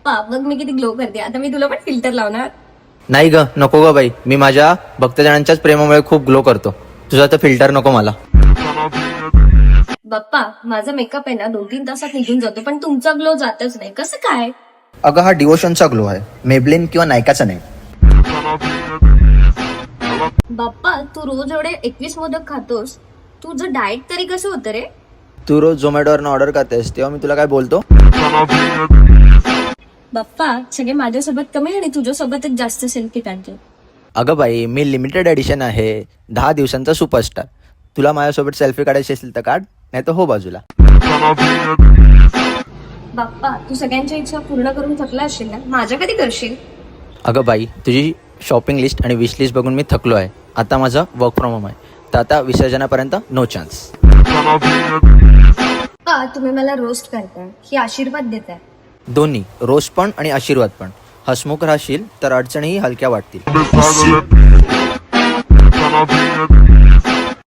बाप्पा बघ मी किती ग्लो करते. आता मी तुला पण फिल्टर लावणार. नाही ग, नको ग बाई. मी माझ्या भक्तजनांच्याच प्रेमामुळे खूप ग्लो करतो. तुझा तर फिल्टर नको मला. बाप्पा माझा मेकअप आहे ना 2-3 तासात निघून जातो, पण तुमचा ग्लो जातच नाही. कसं काय? अगं हा डिवोशनचा ग्लो आहे, मेबलिन किंवा नायकाचा नाही. बाप्पा तू रोज एवढे 21 मोदक खातोस, तुझं डाएट तरी कसं होतं रे? तू रोज झोमॅटोवरनं ऑर्डर करतेस तेव्हा मी तुला काय बोलतो? बाप्पा सगळे माझ्यासोबत कमी आणि तुझ्यासोबतच जास्त सेल्फी काढते. अगं बाई, मी लिमिटेड एडिशन आहे, 10 दिवसांचा सुपरस्टार. तुला माझ्यासोबत सेल्फी काढायची असेल तर काढ, नाही तर हो बाजूला. बाप्पा तू सगळ्यांच्या इच्छा पूर्ण करून थकला असशील ना, माझ्या कधी करशील? अगं बाई, तुझी शॉपिंग लिस्ट आणि विश लिस्ट बघून मी थकलो आहे. आता माझं वर्क फ्रॉम होम आहे, तर आता विसर्जनापर्यंत नो चान्स. का तुम्ही मला रोस्ट करताय की आशीर्वाद देताय? दोन्ही, रोस्ट पण आणि आशीर्वाद पण. हसमुख राहशील तर अडचणीही हलक्या वाटतील.